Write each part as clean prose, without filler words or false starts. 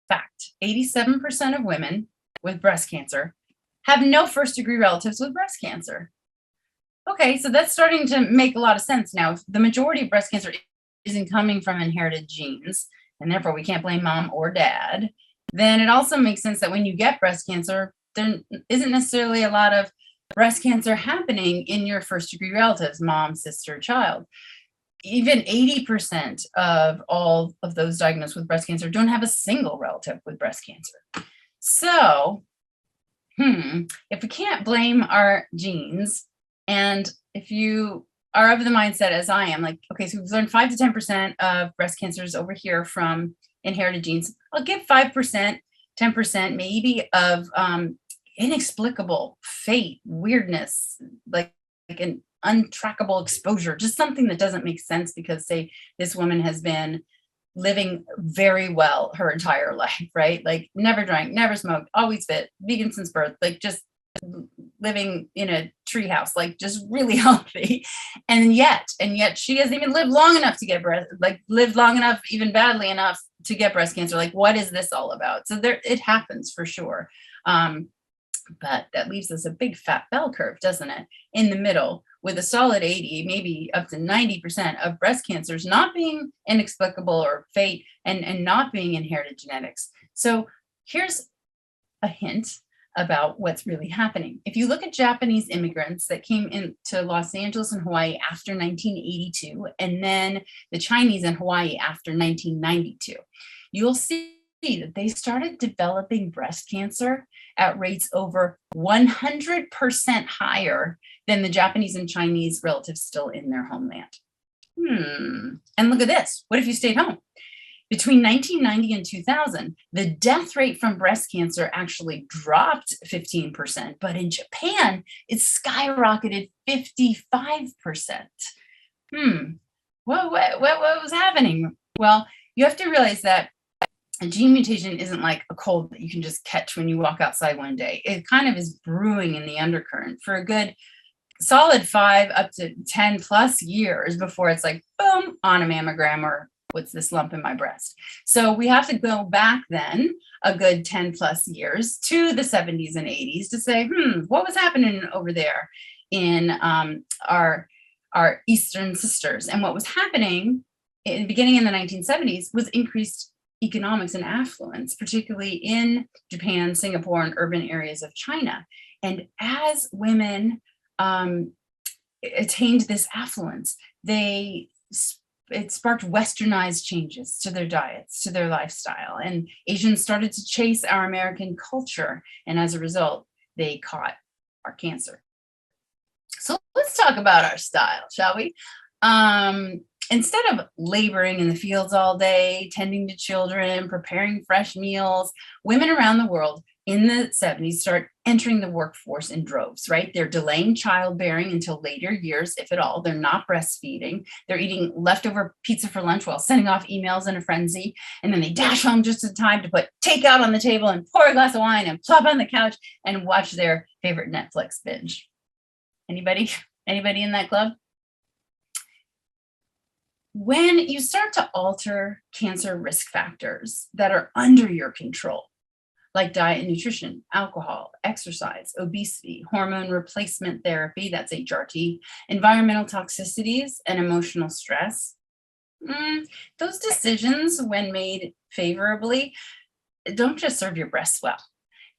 fact, 87% of women with breast cancer have no first-degree relatives with breast cancer. Okay, so that's starting to make a lot of sense now. If the majority of breast cancer isn't coming from inherited genes, and therefore we can't blame mom or dad, then it also makes sense that when you get breast cancer, there isn't necessarily a lot of breast cancer happening in your first-degree relatives, mom, sister, child. Even 80% of all of those diagnosed with breast cancer don't have a single relative with breast cancer. So, if we can't blame our genes, and if you are of the mindset as I am, like, okay, so we've learned 5 to 10% of breast cancers over here from inherited genes, I'll give 5%, 10% maybe of inexplicable fate, weirdness, like an untrackable exposure, just something that doesn't make sense because, say, this woman has been living very well her entire life, right? Like never drank, never smoked, always fit, vegan since birth, like just living in a treehouse, like just really healthy. And yet she hasn't even lived long enough to get lived long enough, even badly enough to get breast cancer. Like, what is this all about? So it happens for sure. But that leaves us a big fat bell curve, doesn't it? In the middle with a solid 80, maybe up to 90% of breast cancers not being inexplicable or fate and not being inherited genetics. So here's a hint about what's really happening. If you look at Japanese immigrants that came into Los Angeles and Hawaii after 1982, and then the Chinese in Hawaii after 1992, you'll see that they started developing breast cancer at rates over 100% higher than the Japanese and Chinese relatives still in their homeland. And look at this. What if you stayed home? Between 1990 and 2000, the death rate from breast cancer actually dropped 15%, but in Japan, it skyrocketed 55%. What was happening? Well, you have to realize that a gene mutation isn't like a cold that you can just catch when you walk outside one day. It kind of is brewing in the undercurrent for a good solid 5 up to 10 plus years before it's like, boom, on a mammogram, or what's this lump in my breast? So we have to go back then a good 10 plus years to the 70s and 80s to say, what was happening over there in our Eastern sisters? And what was happening beginning in the 1970s was increased economics and affluence, particularly in Japan, Singapore, and urban areas of China. And as women attained this affluence, it sparked westernized changes to their diets, to their lifestyle. And Asians started to chase our American culture. And as a result, they caught our cancer. So let's talk about our style, shall we? Instead of laboring in the fields all day, tending to children, preparing fresh meals, women around the world in the 70s start entering the workforce in droves, right? They're delaying childbearing until later years, if at all. They're not breastfeeding. They're eating leftover pizza for lunch while sending off emails in a frenzy. And then they dash home just in time to put takeout on the table and pour a glass of wine and plop on the couch and watch their favorite Netflix binge. Anybody in that club? When you start to alter cancer risk factors that are under your control, like diet and nutrition, alcohol, exercise, obesity, hormone replacement therapy, that's HRT, environmental toxicities, and emotional stress, those decisions, when made favorably, don't just serve your breasts well.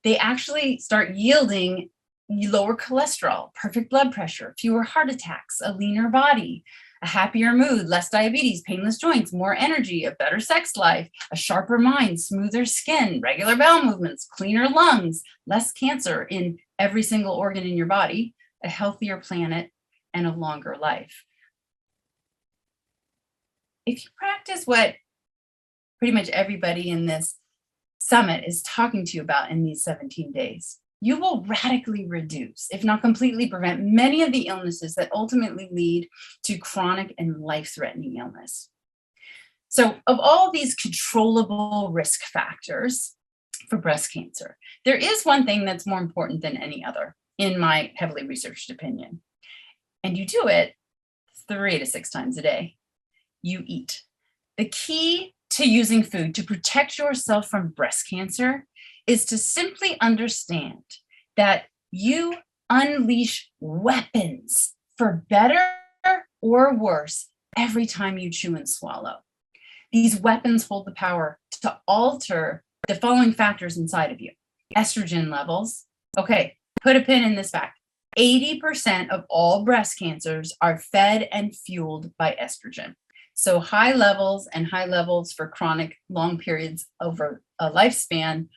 They actually start yielding lower cholesterol, perfect blood pressure, fewer heart attacks, a leaner body, a happier mood, less diabetes, painless joints, more energy, a better sex life, a sharper mind, smoother skin, regular bowel movements, cleaner lungs, less cancer in every single organ in your body, a healthier planet, and a longer life. If you practice what pretty much everybody in this summit is talking to you about in these 17 days, you will radically reduce, if not completely prevent, many of the illnesses that ultimately lead to chronic and life-threatening illness. So of all these controllable risk factors for breast cancer, there is one thing that's more important than any other, in my heavily researched opinion. And you do it 3 to 6 times a day. You eat. The key to using food to protect yourself from breast cancer is to simply understand that you unleash weapons for better or worse every time you chew and swallow. These weapons hold the power to alter the following factors inside of you. Estrogen levels. Okay, put a pin in this fact. 80% of all breast cancers are fed and fueled by estrogen. So high levels for chronic long periods over a lifespan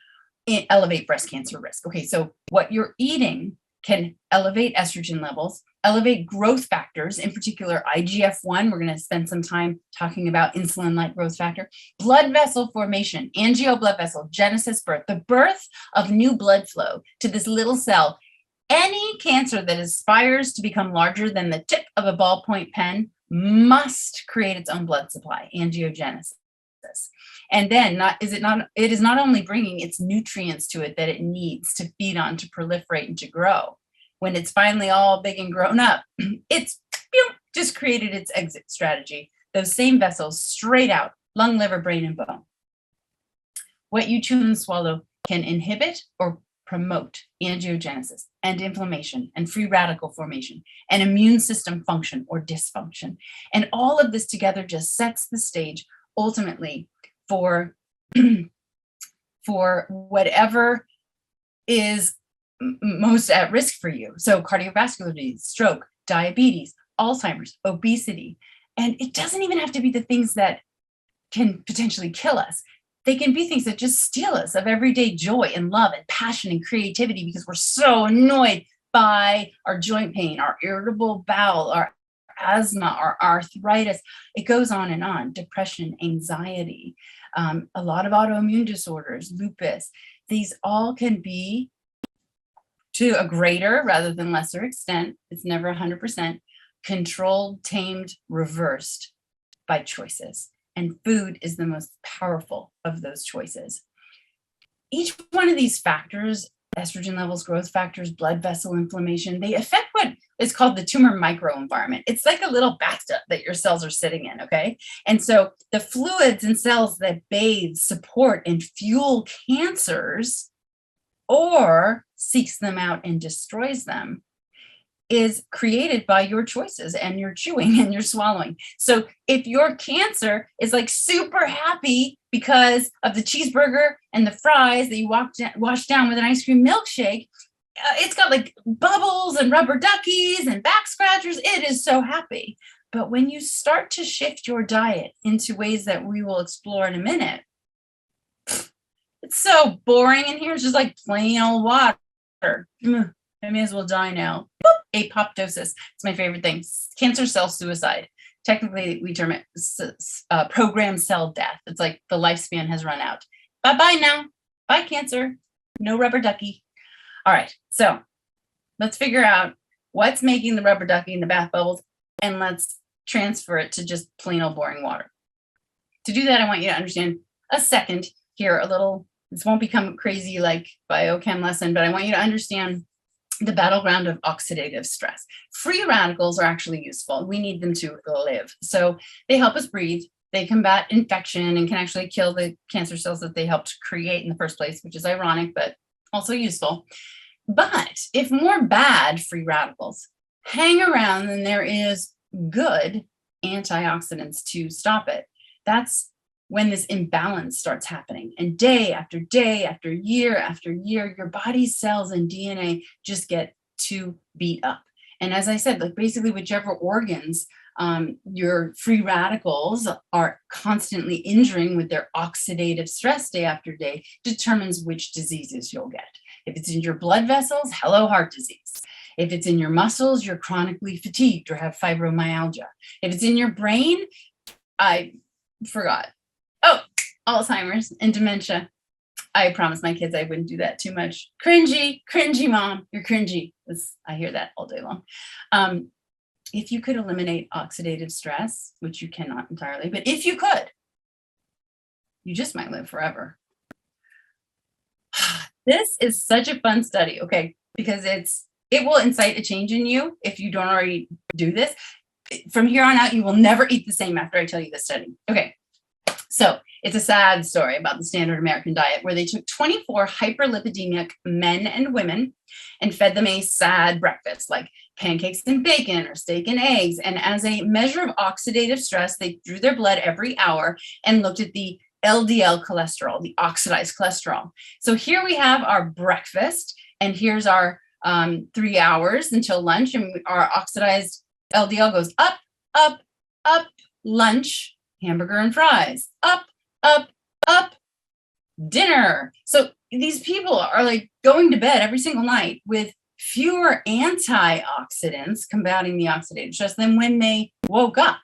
elevate breast cancer risk. Okay, so what you're eating can elevate estrogen levels, elevate growth factors, in particular IGF-1. We're going to spend some time talking about insulin-like growth factor, blood vessel formation, angio blood vessel, genesis birth, the birth of new blood flow to this little cell. Any cancer that aspires to become larger than the tip of a ballpoint pen must create its own blood supply, angiogenesis. And then it is not only bringing its nutrients to it that it needs to feed on, to proliferate and to grow. When it's finally all big and grown up, it's just created its exit strategy. Those same vessels straight out, lung, liver, brain, and bone. What you chew and swallow can inhibit or promote angiogenesis and inflammation and free radical formation and immune system function or dysfunction. And all of this together just sets the stage ultimately for whatever is most at risk for you. So cardiovascular disease, stroke, diabetes, Alzheimer's, obesity. And it doesn't even have to be the things that can potentially kill us. They can be things that just steal us of everyday joy and love and passion and creativity because we're so annoyed by our joint pain, our irritable bowel, our asthma, our arthritis. It goes on and on. Depression, anxiety, a lot of autoimmune disorders, lupus. These all can be, to a greater rather than lesser extent, it's never 100%, controlled, tamed, reversed by choices. And food is the most powerful of those choices. Each one of these factors, estrogen levels, growth factors, blood vessel inflammation, they affect what is called the tumor microenvironment. It's like a little bathtub that your cells are sitting in, okay? And so the fluids and cells that bathe, support, and fuel cancers or seeks them out and destroys them is created by your choices and your chewing and your swallowing. So if your cancer is like super happy because of the cheeseburger and the fries that you washed down with an ice cream milkshake, it's got like bubbles and rubber duckies and back scratchers. It is so happy. But when you start to shift your diet into ways that we will explore in a minute, it's so boring in here. It's just like plain old water. I may as well die now. Boop, apoptosis. It's my favorite thing. Cancer cell suicide. Technically, we term it programmed cell death. It's like the lifespan has run out. Bye-bye now. Bye, cancer. No rubber ducky. All right, so let's figure out what's making the rubber ducky and the bath bubbles, and let's transfer it to just plain old boring water. To do that, I want you to understand a second here, a little, this won't become crazy like biochem lesson, but I want you to understand the battleground of oxidative stress. Free radicals are actually useful. We need them to live. So they help us breathe. They combat infection and can actually kill the cancer cells that they helped create in the first place, which is ironic, but also useful. But if more bad free radicals hang around than there is good antioxidants to stop it, that's when this imbalance starts happening. And day after day, after year, your body's cells and DNA just get too beat up. And as I said, like basically whichever organs your free radicals are constantly injuring with their oxidative stress day after day determines which diseases you'll get. If it's in your blood vessels, hello, heart disease. If it's in your muscles, you're chronically fatigued or have fibromyalgia. If it's in your brain, I forgot. Oh, Alzheimer's and dementia. I promised my kids I wouldn't do that too much. Cringy, mom, you're cringy. I hear that all day long. If you could eliminate oxidative stress, which you cannot entirely, but if you could, you just might live forever. This is such a fun study, okay, because it will incite a change in you if you don't already do this. From here on out, you will never eat the same after I tell you this study. Okay. So It's a sad story about the standard American diet where they took 24 hyperlipidemic men and women and fed them a sad breakfast like pancakes and bacon or steak and eggs. And as a measure of oxidative stress, they drew their blood every hour and looked at the LDL cholesterol, the oxidized cholesterol. So here we have our breakfast, and here's our 3 hours until lunch, and our oxidized LDL goes up, up, up, lunch, hamburger and fries, up, up, up, dinner. So these people are like going to bed every single night with fewer antioxidants combating the oxidative stress than when they woke up,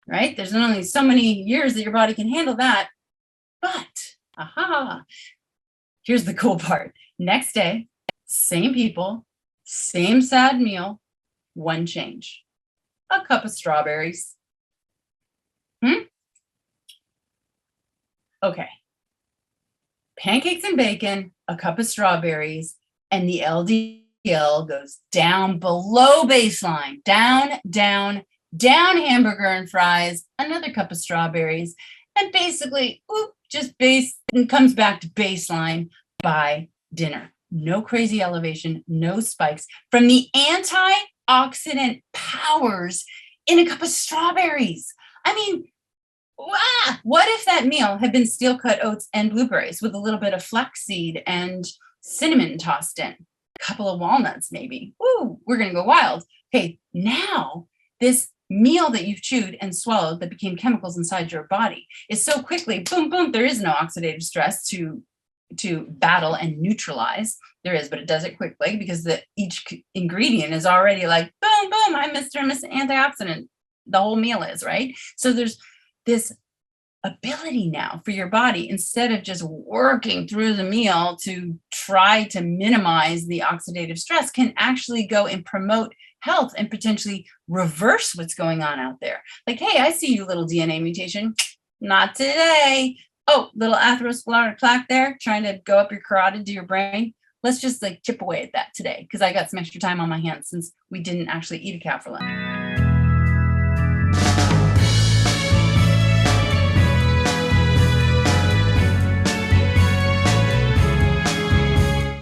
right? There's only so many years that your body can handle that. But, here's the cool part. Next day, same people, same sad meal, one change. A cup of strawberries. Okay. Pancakes and bacon, a cup of strawberries, and the LDL goes down below baseline. Down, down, down, hamburger and fries, another cup of strawberries, and basically, and comes back to baseline by dinner. No crazy elevation, no spikes from the antioxidant powers in a cup of strawberries. I mean, what if that meal had been steel-cut oats and blueberries with a little bit of flaxseed and cinnamon tossed in? A couple of walnuts, maybe. Ooh, we're going to go wild. Okay, now this meal that you've chewed and swallowed that became chemicals inside your body is so quickly, boom, boom, there is no oxidative stress to battle and neutralize. There is, but it does it quickly because each ingredient is already like, boom, boom, I'm Mr. and Miss Antioxidant. The whole meal is, right? So there's this ability now for your body, instead of just working through the meal to try to minimize the oxidative stress, can actually go and promote health and potentially reverse what's going on out there. Like, hey, I see you, little DNA mutation. Not today. Oh, little atherosclerotic plaque there, trying to go up your carotid to your brain. Let's just like chip away at that today because I got some extra time on my hands since we didn't actually eat a cow for lunch.